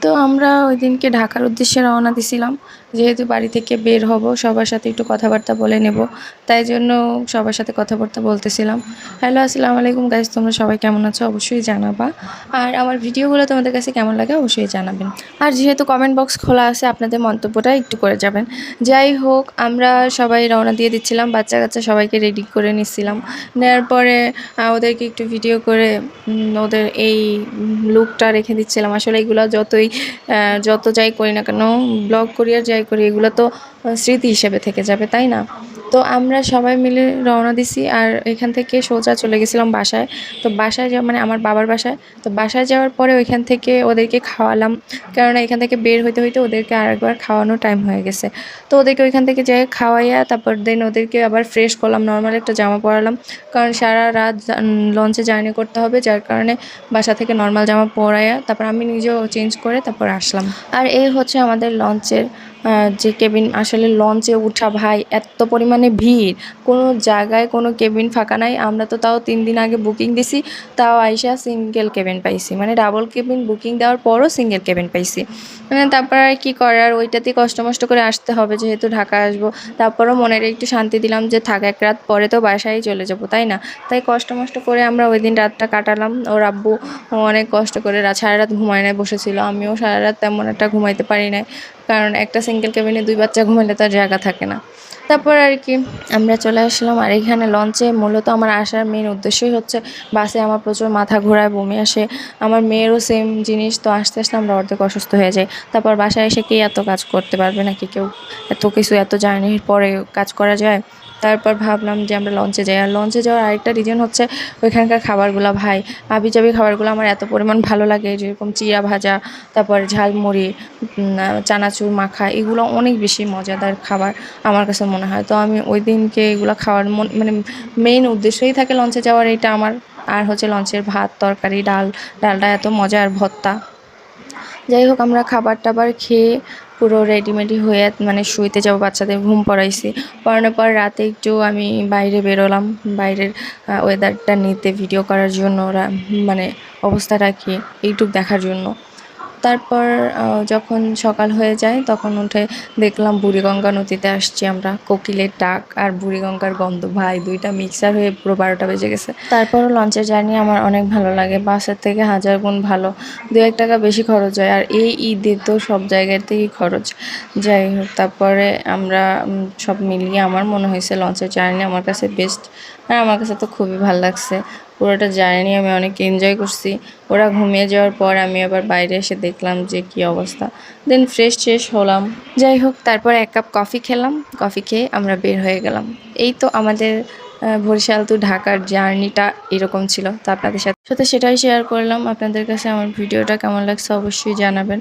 তো আমরা ওই দিনকে ঢাকার উদ্দেশ্যে রওনা দিছিলাম, যেহেতু বাড়ি থেকে বের হব সবার সাথে একটু কথাবার্তা বলে নেব, তাই জন্য সবার সাথে কথাবার্তা বলতেছিলাম। হ্যালো, আসসালামু আলাইকুম গাইস, তোমরা সবাই কেমন আছো অবশ্যই জানাবা। আর আমার ভিডিওগুলো তোমাদের কাছে কেমন লাগে অবশ্যই জানাবেন। আর যেহেতু কমেন্ট বক্স খোলা আছে, আপনাদের মন্তব্যটা একটু করে যাবেন। যাই হোক, আমরা সবাই রওনা দিয়ে দিচ্ছিলাম, বাচ্চা কাচ্চা সবাইকে রেডি করে নিচ্ছিলাম। নেওয়ার পরে ওদেরকে একটু ভিডিও করে ওদের এই লুকটা রেখে দিচ্ছিলাম। আসলে এগুলো যত যাই করি না কেন, ব্লগ করি আর যাই করি, এগুলো তো স্মৃতি হিসেবে থেকে যাবে, তাই না? তো আমরা সবাই মিলে রওনা দিছি, আর এখান থেকে সোজা চলে গেছিলাম বাসায়। তো বাসায় মানে আমার বাবার বাসায়। তো বাসায় যাওয়ার পরে ওইখান থেকে ওদেরকে খাওয়ালাম, কেননা এখান থেকে বের হইতে হইতে ওদেরকে আরেকবার খাওয়ানোর টাইম হয়ে গেছে। তো ওদেরকে ওইখান থেকে যাই খাওয়াইয়া তারপর দেন ওদেরকে আবার ফ্রেশ করলাম, নর্মাল একটা জামা পরালাম, কারণ সারা রাত লঞ্চে জার্নি করতে হবে, যার কারণে বাসা থেকে নর্মাল জামা পরাইয়া তারপর আমি নিজেও চেঞ্জ করে তারপর আসলাম। আর এই হচ্ছে আমাদের লঞ্চের যে কেবিন। আসলে লঞ্চে উঠা ভাই, এত পরিমাণে ভিড়, কোনো জায়গায় কোনো কেবিন ফাঁকা নাই। আমরা তো তাও 3 দিন আগে বুকিং দিছি, তাও আইসা সিঙ্গেল কেবিন পাইছি, মানে ডাবল কেবিন বুকিং দেওয়ার পরও সিঙ্গেল কেবিন পাইছি। মানে তারপর আর কী করার, ওইটাতেই কষ্ট মষ্ট করে আসতে হবে, যেহেতু ঢাকা আসবো। তারপরও মনের একটু শান্তি দিলাম যে থাক, এক রাত পরে তো বাসায় চলে যাব, তাই না? তাই কষ্ট মষ্ট করে আমরা ওই দিন রাতটা কাটালাম। ওর আব্বু অনেক কষ্ট করে সারা রাত ঘুমায় নাই, বসেছিল। আমিও সারা রাত তেমন একটা ঘুমাইতে পারি নাই, কারণ একটা সিঙ্গেল কেবিনে 2 বাচ্চা ঘুমাইলে তার জায়গা থাকে না। তারপর আর কি আমরা চলে আসলাম। আর এখানে লঞ্চে মূলত আমার আসার মেন উদ্দেশ্যই হচ্ছে, বাসে আমার প্রচুর মাথা ঘোরায়, বমি আসে। আমার মেয়েরও সেম জিনিস। তো আস্তে আস্তে আমরা অর্ধেক অসুস্থ হয়ে যাই। তারপর বাসায় এসে কে এত কাজ করতে পারবে নাকি কেউ? এত কিছু, এত জার্নির পরে কাজ করা যায়? তারপর ভাবলাম যে আমরা লঞ্চে যাই। আর লঞ্চে যাওয়ার আরেকটা রিজন হচ্ছে ওইখানকার খাবারগুলো ভাই, হাবিজাবি খাবারগুলো আমার এত পরিমাণ ভালো লাগে, যেরকম চিড়া ভাজা, তারপর ঝালমুড়ি, চানাচুর মাখা, এগুলো অনেক বেশি মজাদার খাবার আমার কাছে মনে হয়। তো আমি ওই দিনকে এগুলো খাওয়ার মানে মেইন উদ্দেশ্যই থাকে লঞ্চে যাওয়ার, এটা আমার। আর হচ্ছে লঞ্চের ভাত, তরকারি, ডালটা এত মজা, আর ভর্তা। যাই হোক, আমরা খাবার টাবার খেয়ে পুরো রেডিমেডি হয়ে মানে শুইতে যাবো, বাচ্চাদের ঘুম পড়াইছি। পড়ানোর পর রাতে একটু আমি বাইরে বেরোলাম, বাইরের ওয়েদারটা নিতে, ভিডিও করার জন্য, মানে অবস্থাটা কি এইটুকু দেখার জন্য। তারপর যখন সকাল হয়ে যায় তখন উঠে দেখলাম বুড়িগঙ্গা নদীতে আসছি আমরা। কোকিলের ডাক আর বুড়িগঙ্গার গন্ধ ভাই, দুইটা মিক্সার হয়ে পুরো 12টা বেজে গেছে। তারপরও লঞ্চের জার্নি আমার অনেক ভালো লাগে, বাসের থেকে 1000 গুণ ভালো। 2-1 টাকা বেশি খরচ হয়, আর এই ঈদে তো সব জায়গাতেই খরচ। যাই হোক, তারপরে আমরা সব মিলিয়ে আমার মনে হয়েছে লঞ্চের জার্নি আমার কাছে বেস্ট। আর আমার কাছে তো খুবই ভালো লাগছে। পুরোটা জার্নি আমি অনেক এনজয় করছি। ওরা ঘুমিয়ে যাওয়ার পর আমি আবার বাইরে এসে দেখলাম যে কী অবস্থা। দেন ফ্রেশ হলাম। যাই হোক, তারপর 1 কাপ কফি খেলাম। কফি খেয়ে আমরা বের হয়ে গেলাম। এই তো আমাদের বরিশাল টু ঢাকার জার্নিটা এরকম ছিল। তো আপনাদের সাথে সেটাই শেয়ার করলাম। আপনাদের কাছে আমার ভিডিওটা কেমন লাগছে অবশ্যই জানাবেন।